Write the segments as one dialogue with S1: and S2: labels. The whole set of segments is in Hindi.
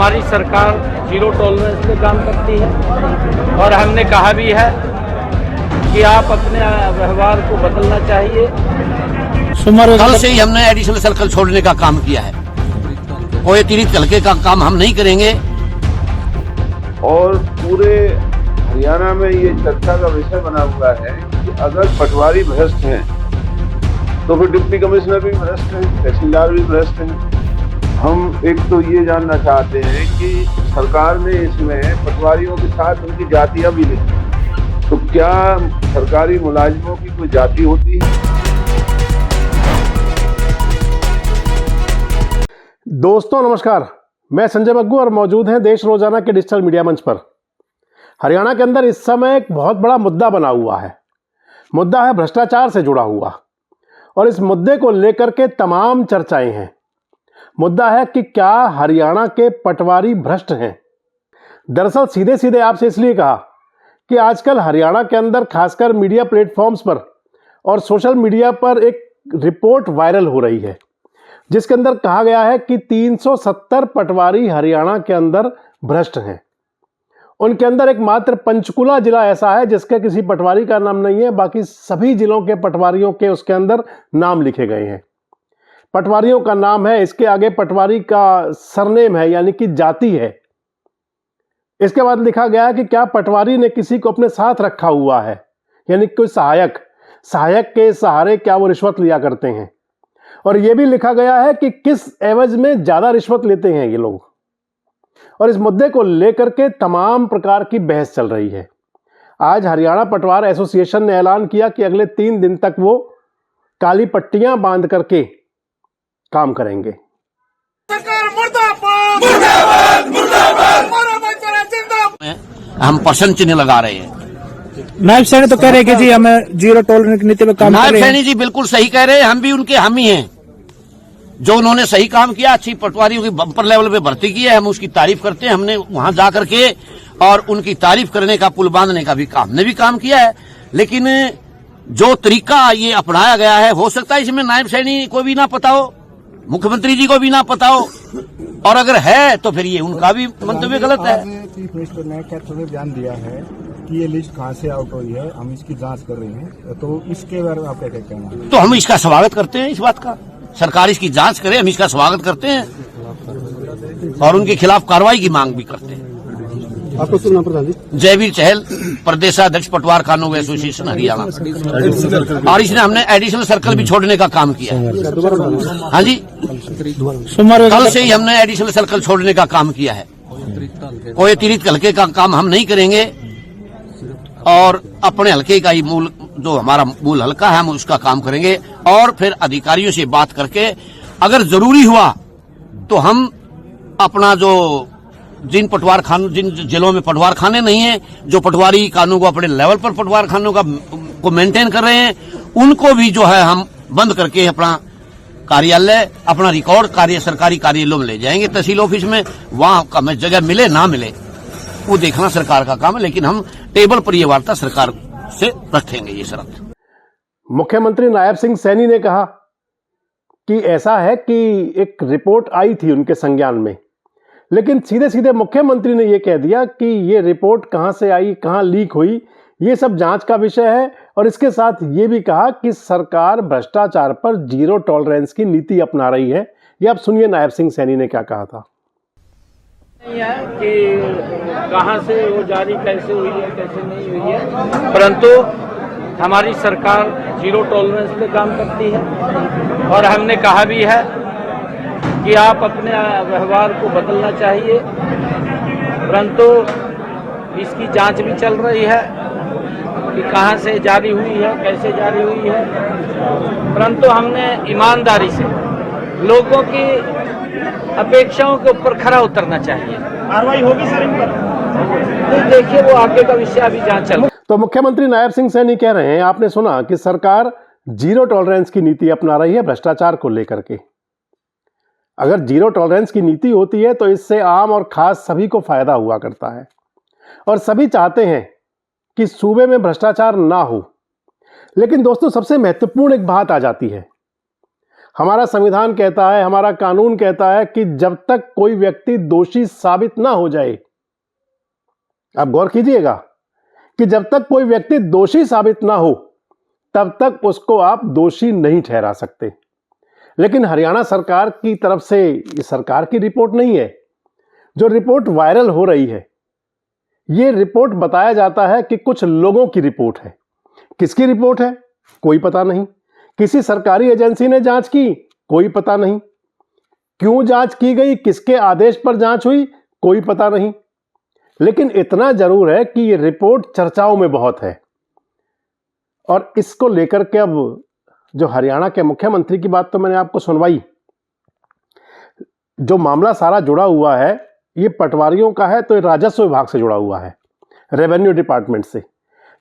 S1: हमारी सरकार जीरो टॉलरेंस पे काम करती है और हमने कहा भी है कि आप अपने व्यवहार को बदलना चाहिए।
S2: कल से ही हमने एडिशनल सर्कल छोड़ने का काम किया है। कोई अतिरिक्त हल्के का काम हम नहीं करेंगे।
S3: और पूरे हरियाणा में ये चर्चा का विषय बना हुआ है कि अगर पटवारी भ्रष्ट हैं तो फिर डिप्टी कमिश्नर भी भ्रष्ट हैं, तहसीलदार भी भ्रष्ट हैं। हम एक तो ये जानना चाहते हैं कि सरकार ने इसमें पटवारियों के साथ उनकी जातियां भी लिखी, तो क्या सरकारी मुलाजिमों की कोई जाति होती है?
S4: दोस्तों नमस्कार, मैं संजय बग्गू और मौजूद हैं देश रोजाना के डिजिटल मीडिया मंच पर। हरियाणा के अंदर इस समय एक बहुत बड़ा मुद्दा बना हुआ है। मुद्दा है भ्रष्टाचार से जुड़ा हुआ, और इस मुद्दे को लेकर के तमाम चर्चाएं हैं। मुद्दा है कि क्या हरियाणा के पटवारी भ्रष्ट हैं। दरअसल सीधे सीधे आपसे इसलिए कहा कि आजकल हरियाणा के अंदर खासकर मीडिया प्लेटफॉर्म्स पर और सोशल मीडिया पर एक रिपोर्ट वायरल हो रही है, जिसके अंदर कहा गया है कि 370 पटवारी हरियाणा के अंदर भ्रष्ट हैं। उनके अंदर एक मात्र पंचकुला जिला ऐसा है जिसके किसी पटवारी का नाम नहीं है, बाकी सभी जिलों के पटवारियों के उसके अंदर नाम लिखे गए हैं। पटवारियों का नाम है, इसके आगे पटवारी का सरनेम है, यानी कि जाति है। इसके बाद लिखा गया है कि क्या पटवारी ने किसी को अपने साथ रखा हुआ है, यानी कोई सहायक के सहारे क्या वो रिश्वत लिया करते हैं। और यह भी लिखा गया है कि किस एवज में ज्यादा रिश्वत लेते हैं ये लोग। और इस मुद्दे को लेकर के तमाम प्रकार की बहस चल रही है। आज हरियाणा पटवार एसोसिएशन ने ऐलान किया कि अगले 3 दिन तक वो काली पट्टियां बांध करके काम करेंगे।
S2: हम प्रश्न चिन्ह लगा रहे हैं।
S5: नायब सैनी तो कह रहे हैं कि जी हमें जीरो टॉलरेंस की नीति पे काम कर रहे हैं।
S2: नायब सैनी जी बिल्कुल सही कह रहे हैं। हम भी उनके हम ही हैं। जो उन्होंने सही काम किया, अच्छी पटवारियों की बम्पर लेवल पे भर्ती की है, हम उसकी तारीफ करते हैं। हमने वहां जा करके और उनकी तारीफ करने का, पुल बांधने का भी काम किया है। लेकिन जो तरीका ये अपनाया गया है, हो सकता है इसमें नायब सैनी को भी ना पता हो, मुख्यमंत्री जी को भी ना पता हो, और अगर है तो फिर ये उनका भी मंतव्य गलत है।
S6: चीफ मिनिस्टर ने कैबिनेट में बयान दिया है कि ये लिस्ट कहां से आउट हुई है, हम इसकी जांच कर रहे हैं, तो इसके बारे में आप क्या कहना है?
S2: तो हम इसका स्वागत करते हैं। इस बात का सरकार इसकी जांच करे, हम इसका स्वागत करते हैं और उनके खिलाफ कार्रवाई की मांग भी करते हैं।
S4: आपको सुनना प्रधान जी।
S2: जयवीर चहल, प्रदेशाध्यक्ष पटवार कानून एसोसिएशन हरियाणा। और इसने हमने एडिशनल सर्कल भी छोड़ने का काम किया है। हाँ जी, कल से ही हमने एडिशनल सर्कल छोड़ने का काम किया है। कोई अतिरिक्त हल्के का काम हम नहीं करेंगे और अपने हल्के का ही मूल, जो हमारा मूल हल्का है, हम उसका काम करेंगे। और फिर अधिकारियों से बात करके अगर जरूरी हुआ तो हम अपना जो जिन जिलों में पटवार खाने नहीं है, जो पटवारी कानून को अपने लेवल पर पटवार खानों को मेंटेन कर रहे हैं, उनको भी जो है हम बंद करके अपना कार्यालय, अपना रिकॉर्ड सरकारी कार्यालयों में ले जाएंगे, तहसील ऑफिस में। वहां हमें जगह मिले ना मिले वो देखना सरकार का काम है, लेकिन हम टेबल पर ये वार्ता सरकार से रखेंगे ये शर्त।
S4: मुख्यमंत्री नायब सिंह सैनी ने कहा कि ऐसा है कि एक रिपोर्ट आई थी उनके संज्ञान में, लेकिन सीधे सीधे मुख्यमंत्री ने यह कह दिया कि ये रिपोर्ट कहां से आई, कहां लीक हुई, ये सब जांच का विषय है। और इसके साथ ये भी कहा कि सरकार भ्रष्टाचार पर जीरो टॉलरेंस की नीति अपना रही है। ये आप सुनिए नायब सिंह सैनी ने क्या कहा था।
S1: नहीं है कि कहां से वो जारी कैसे हुई है, कैसे नहीं हुई है, परंतु हमारी सरकार जीरो टॉलरेंस पे काम करती है और हमने कहा भी है कि आप अपने व्यवहार को बदलना चाहिए। परंतु इसकी जांच भी चल रही है कि कहां से जारी हुई है, कैसे जारी हुई है। परंतु हमने ईमानदारी से लोगों की अपेक्षाओं के ऊपर खरा उतरना चाहिए। कार्रवाई होगी सर इन पर? तो देखिए, वो आगे का विषय अभी जांच चल रही है।
S4: तो मुख्यमंत्री नायब सिंह सैनी कह रहे हैं, आपने सुना कि सरकार जीरो टॉलरेंस की नीति अपना रही है भ्रष्टाचार को लेकर के। अगर जीरो टॉलरेंस की नीति होती है तो इससे आम और खास सभी को फायदा हुआ करता है, और सभी चाहते हैं कि सूबे में भ्रष्टाचार ना हो। लेकिन दोस्तों, सबसे महत्वपूर्ण एक बात आ जाती है। हमारा संविधान कहता है, हमारा कानून कहता है कि जब तक कोई व्यक्ति दोषी साबित ना हो जाए, आप गौर कीजिएगा कि जब तक कोई व्यक्ति दोषी साबित ना हो तब तक उसको आप दोषी नहीं ठहरा सकते। लेकिन हरियाणा सरकार की तरफ से, ये सरकार की रिपोर्ट नहीं है, जो रिपोर्ट वायरल हो रही है, ये रिपोर्ट बताया जाता है कि कुछ लोगों की रिपोर्ट है। किसकी रिपोर्ट है कोई पता नहीं। किसी सरकारी एजेंसी ने जांच की, कोई पता नहीं। क्यों जांच की गई, किसके आदेश पर जांच हुई, कोई पता नहीं। लेकिन इतना जरूर है कि ये रिपोर्ट चर्चाओं में बहुत है। और इसको लेकर के अब जो हरियाणा के मुख्यमंत्री की बात तो मैंने आपको सुनवाई, जो मामला सारा जुड़ा हुआ है ये पटवारियों का है, तो ये राजस्व विभाग से जुड़ा हुआ है, रेवेन्यू डिपार्टमेंट से,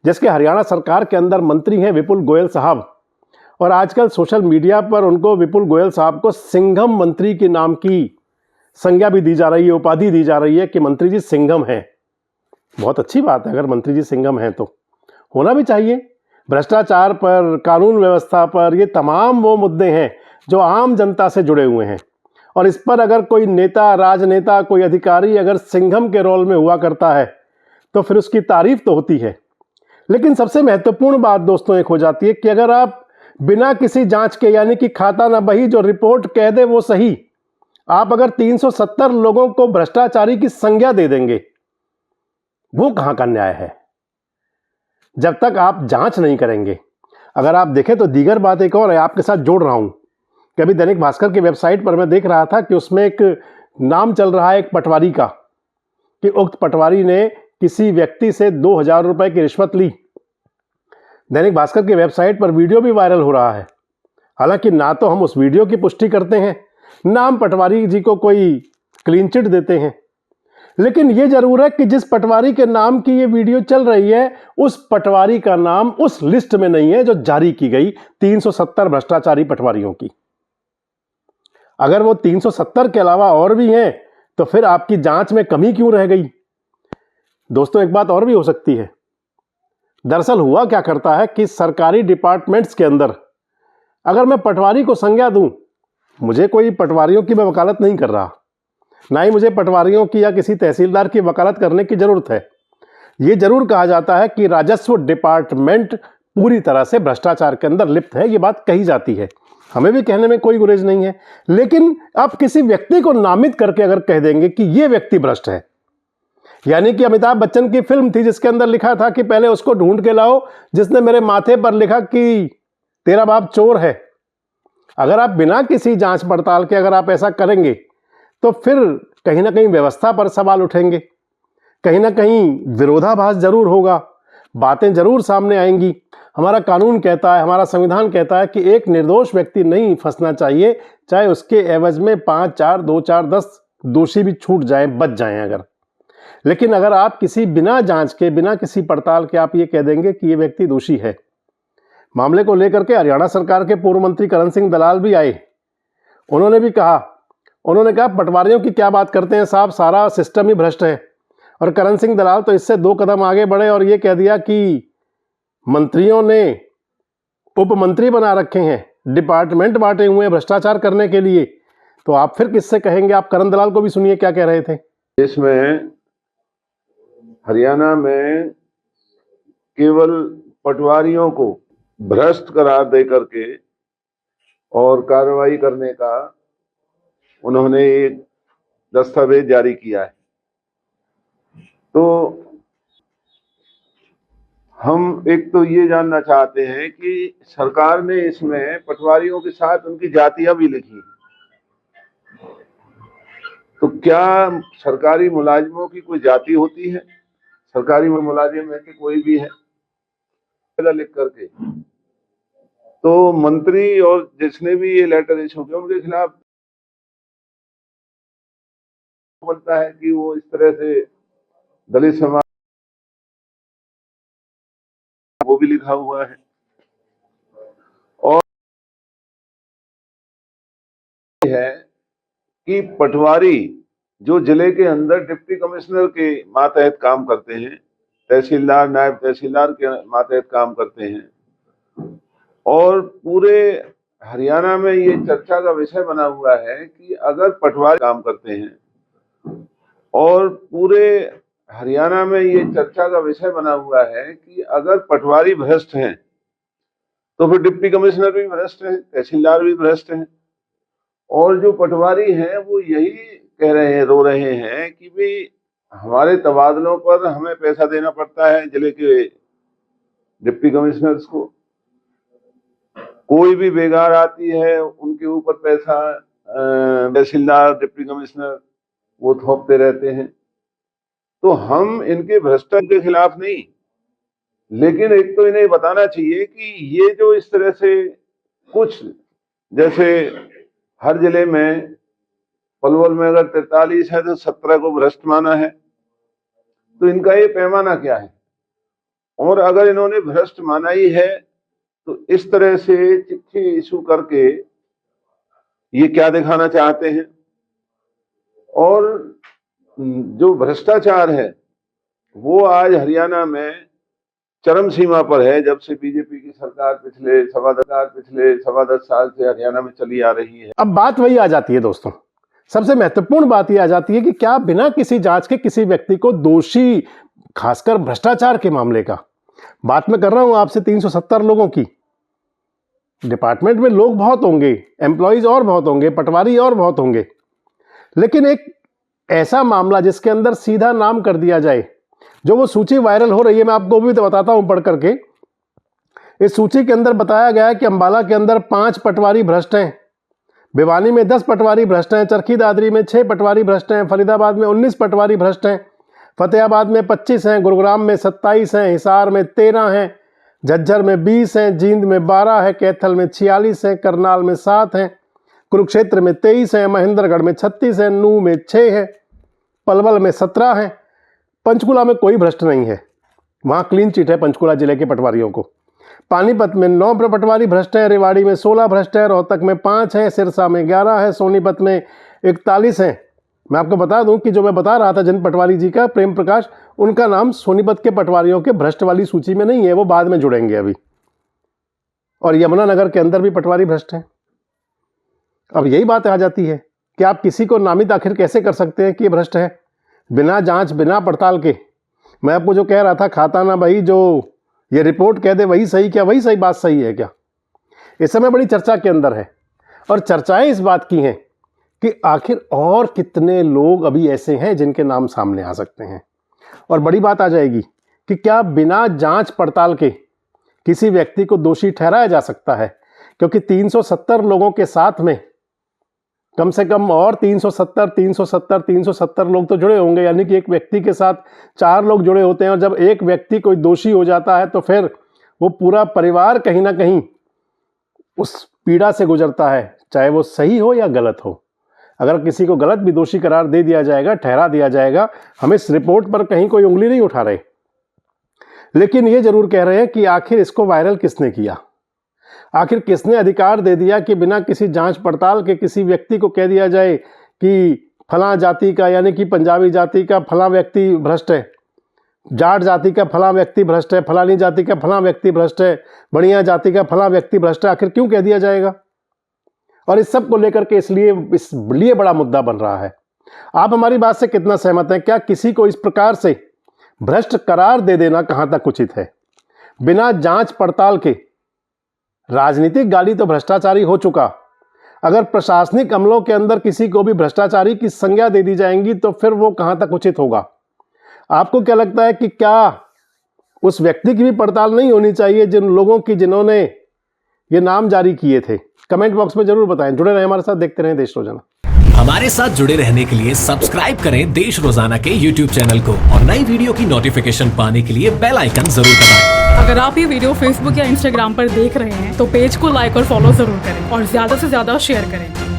S4: जिसके हरियाणा सरकार के अंदर मंत्री हैं विपुल गोयल साहब। और आजकल सोशल मीडिया पर उनको, विपुल गोयल साहब को, सिंघम मंत्री के नाम की संज्ञा भी दी जा रही है, उपाधि दी जा रही है कि मंत्री जी सिंघम हैं। बहुत अच्छी बात है, अगर मंत्री जी सिंघम हैं तो होना भी चाहिए। भ्रष्टाचार पर, कानून व्यवस्था पर, ये तमाम वो मुद्दे हैं जो आम जनता से जुड़े हुए हैं। और इस पर अगर कोई नेता, राजनेता, कोई अधिकारी अगर सिंघम के रोल में हुआ करता है तो फिर उसकी तारीफ तो होती है। लेकिन सबसे महत्वपूर्ण बात दोस्तों एक हो जाती है कि अगर आप बिना किसी जांच के, यानी कि खाता ना बही, जो रिपोर्ट कह दे वो सही, आप अगर 370 लोगों को भ्रष्टाचारी की संज्ञा दे देंगे, वो कहां का न्याय है जब तक आप जांच नहीं करेंगे। अगर आप देखें तो दीगर बात एक और है, आपके साथ जोड़ रहा हूं कि अभी दैनिक भास्कर की वेबसाइट पर मैं देख रहा था कि उसमें एक नाम चल रहा है एक पटवारी का, कि उक्त पटवारी ने किसी व्यक्ति से 2000 रुपए की रिश्वत ली। दैनिक भास्कर की वेबसाइट पर वीडियो भी वायरल हो रहा है। हालांकि ना तो हम उस वीडियो की पुष्टि करते हैं, ना हम पटवारी जी को कोई क्लीन चिट देते हैं। लेकिन यह जरूर है कि जिस पटवारी के नाम की ये वीडियो चल रही है, उस पटवारी का नाम उस लिस्ट में नहीं है जो जारी की गई 370 भ्रष्टाचारी पटवारियों की। अगर वो 370 के अलावा और भी हैं तो फिर आपकी जांच में कमी क्यों रह गई? दोस्तों एक बात और भी हो सकती है। दरअसल हुआ क्या करता है कि सरकारी डिपार्टमेंट्स के अंदर अगर मैं पटवारी को संज्ञा दूं, मुझे कोई पटवारियों की मैं वकालत नहीं कर रहा, ना ही मुझे पटवारियों की या किसी तहसीलदार की वकालत करने की जरूरत है। यह जरूर कहा जाता है कि राजस्व डिपार्टमेंट पूरी तरह से भ्रष्टाचार के अंदर लिप्त है, यह बात कही जाती है, हमें भी कहने में कोई गुरेज नहीं है। लेकिन आप किसी व्यक्ति को नामित करके अगर कह देंगे कि यह व्यक्ति भ्रष्ट है, यानी कि अमिताभ बच्चन की फिल्म थी जिसके अंदर लिखा था कि पहले उसको ढूंढ के लाओ जिसने मेरे माथे पर लिखा कि तेरा बाप चोर है। अगर आप बिना किसी जांच पड़ताल के अगर आप ऐसा करेंगे तो फिर कहीं ना कहीं व्यवस्था पर सवाल उठेंगे, कहीं ना कहीं विरोधाभास जरूर होगा, बातें जरूर सामने आएंगी। हमारा कानून कहता है, हमारा संविधान कहता है कि एक निर्दोष व्यक्ति नहीं फंसना चाहिए, चाहे उसके एवज में 5, 4, 2, 4, 10 दोषी भी छूट जाए, बच जाएं अगर। लेकिन अगर आप किसी बिना जांच के, बिना किसी पड़ताल के आप ये कह देंगे कि ये व्यक्ति दोषी है। मामले को लेकर के हरियाणा सरकार के पूर्व मंत्री करण सिंह दलाल भी आए, उन्होंने भी कहा, उन्होंने कहा पटवारियों की क्या बात करते हैं साहब, सारा सिस्टम ही भ्रष्ट है। और करण सिंह दलाल तो इससे 2 कदम आगे बढ़े और ये कह दिया कि मंत्रियों ने उप मंत्री बना रखे हैं, डिपार्टमेंट बांटे हुए हैं भ्रष्टाचार करने के लिए। तो आप फिर किससे कहेंगे? आप करण दलाल को भी सुनिए क्या कह रहे थे।
S3: इसमें हरियाणा में केवल पटवारियों को भ्रष्ट करार दे करके और कार्रवाई करने का उन्होंने एक दस्तावेज जारी किया है। तो हम एक तो ये जानना चाहते हैं कि सरकार ने इसमें पटवारियों के साथ उनकी जातियां भी लिखी, तो क्या सरकारी मुलाजिमों की कोई जाति होती है? सरकारी मुलाजिम में से कोई भी है लिख करके, तो मंत्री और जिसने भी ये लेटर इशू किया उनके खिलाफ बनता है कि वो इस तरह से दलित समाज, वो भी लिखा हुआ है। और है कि पटवारी जो जिले के अंदर डिप्टी कमिश्नर के मातहत काम करते हैं, तहसीलदार, नायब तहसीलदार के मातहत काम करते हैं, और पूरे हरियाणा में ये चर्चा का विषय बना हुआ है कि अगर पटवारी काम करते हैं, और पूरे हरियाणा में ये चर्चा का विषय बना हुआ है कि अगर पटवारी भ्रष्ट हैं तो फिर डिप्टी कमिश्नर भी भ्रष्ट हैं, तहसीलदार भी भ्रष्ट हैं। और जो पटवारी हैं वो यही कह रहे हैं, रो रहे हैं कि भाई हमारे तबादलों पर हमें पैसा देना पड़ता है जिले के डिप्टी कमिश्नर्स को, कोई भी बेगार आती है उनके ऊपर पैसा तहसीलदार डिप्टी कमिश्नर वो थोपते रहते हैं। तो हम इनके भ्रष्टाचार के खिलाफ नहीं, लेकिन एक तो इन्हें बताना चाहिए कि ये जो इस तरह से कुछ, जैसे हर जिले में पलवल में अगर 43 है तो 17 को भ्रष्ट माना है, तो इनका ये पैमाना क्या है? और अगर इन्होंने भ्रष्ट माना ही है तो इस तरह से चिट्ठी इशू करके ये क्या दिखाना चाहते हैं? और जो भ्रष्टाचार है वो आज हरियाणा में चरम सीमा पर है। जब से बीजेपी की सरकार पिछले 10 साल से हरियाणा में चली आ रही है।
S4: अब बात वही आ जाती है दोस्तों, सबसे महत्वपूर्ण बात यह आ जाती है कि क्या बिना किसी जांच के किसी व्यक्ति को दोषी, खासकर भ्रष्टाचार के मामले का, बात मैं कर रहा हूं आपसे 370 लोगों की, डिपार्टमेंट में लोग बहुत होंगे, एम्प्लॉइज और बहुत होंगे, पटवारी और बहुत होंगे, लेकिन एक ऐसा मामला जिसके अंदर सीधा नाम कर दिया जाए, जो वो सूची वायरल हो रही है, मैं आपको भी तो बताता हूं पढ़ करके। इस सूची के अंदर बताया गया है कि अंबाला के अंदर 5 पटवारी भ्रष्ट हैं, भिवानी में 10 पटवारी भ्रष्ट हैं, चरखी दादरी में 6 पटवारी भ्रष्ट हैं, फरीदाबाद में 19 पटवारी भ्रष्ट हैं, फतेहाबाद में 25 हैं, गुरुग्राम में 27 हैं, हिसार में 13 हैं, झज्जर में 20 हैं, जींद में 12 है, कैथल में 46 हैं, करनाल में 7 हैं, कुरुक्षेत्र में 23 हैं, महेंद्रगढ़ में 36 हैं, नूह में 6 हैं, पलवल में 17 हैं। पंचकुला में कोई भ्रष्ट नहीं है, वहाँ क्लीन चिट है पंचकुला जिले के पटवारियों को। पानीपत में 9 पटवारी भ्रष्ट हैं, रेवाड़ी में 16 भ्रष्ट हैं, रोहतक में 5 हैं, सिरसा में 11 है, सोनीपत में 41 हैं। मैं आपको बता दूं कि जो मैं बता रहा था जिन पटवारी जी का, प्रेम प्रकाश, उनका नाम सोनीपत के पटवारियों के भ्रष्ट वाली सूची में नहीं है, वो बाद में जुड़ेंगे अभी। और यमुनानगर के अंदर भी पटवारी भ्रष्ट हैं। अब यही बात आ जाती है कि आप किसी को नामित आखिर कैसे कर सकते हैं कि ये भ्रष्ट है, बिना जांच बिना पड़ताल के। मैं आपको जो कह रहा था, खाता ना भाई जो ये रिपोर्ट कह दे वही सही, क्या वही सही बात सही है क्या? इस समय बड़ी चर्चा के अंदर है, और चर्चाएं इस बात की हैं कि आखिर और कितने लोग अभी ऐसे हैं जिनके नाम सामने आ सकते हैं। और बड़ी बात आ जाएगी कि क्या बिना जांच पड़ताल के किसी व्यक्ति को दोषी ठहराया जा सकता है? क्योंकि 370 लोगों के साथ में कम से कम और 370 लोग तो जुड़े होंगे, यानी कि एक व्यक्ति के साथ 4 लोग जुड़े होते हैं। और जब एक व्यक्ति कोई दोषी हो जाता है तो फिर वो पूरा परिवार कहीं ना कहीं उस पीड़ा से गुजरता है, चाहे वो सही हो या गलत हो। अगर किसी को गलत भी दोषी करार दे दिया जाएगा, ठहरा दिया जाएगा, हम इस रिपोर्ट पर कहीं कोई उंगली नहीं उठा रहे, लेकिन ये जरूर कह रहे हैं कि आखिर इसको वायरल किसने किया, आखिर किसने अधिकार दे दिया कि बिना किसी जांच पड़ताल के किसी व्यक्ति को कह दिया जाए कि फलां जाति का, यानी कि पंजाबी जाति का फलां व्यक्ति भ्रष्ट है, जाट जाति का फलां व्यक्ति भ्रष्ट है, फलानी जाति का फलां व्यक्ति भ्रष्ट है, बढ़िया जाति का फलां व्यक्ति भ्रष्ट है। आखिर क्यों कह दिया जाएगा? और इस सब को लेकर के इसलिए बड़ा मुद्दा बन रहा है। आप हमारी बात से कितना सहमत हैं? क्या किसी को इस प्रकार से भ्रष्ट करार दे देना कहां तक उचित है, बिना जांच पड़ताल के? राजनीतिक गाली तो भ्रष्टाचारी हो चुका, अगर प्रशासनिक अमलों के अंदर किसी को भी भ्रष्टाचारी की संज्ञा दे दी जाएंगी तो फिर वो कहां तक उचित होगा? आपको क्या लगता है कि क्या उस व्यक्ति की भी पड़ताल नहीं होनी चाहिए जिन लोगों की, जिन्होंने ये नाम जारी किए थे? कमेंट बॉक्स में जरूर बताएं। जुड़े रहें हमारे साथ, देखते रहें देश रोजाना।
S7: हमारे साथ जुड़े रहने के लिए सब्सक्राइब करें देश रोजाना के YouTube चैनल को, और नई वीडियो की नोटिफिकेशन पाने के लिए बेल आइकन जरूर दबाएं।
S8: अगर आप ये वीडियो Facebook या Instagram पर देख रहे हैं तो पेज को लाइक और फॉलो जरूर करें, और ज्यादा से ज्यादा शेयर करें।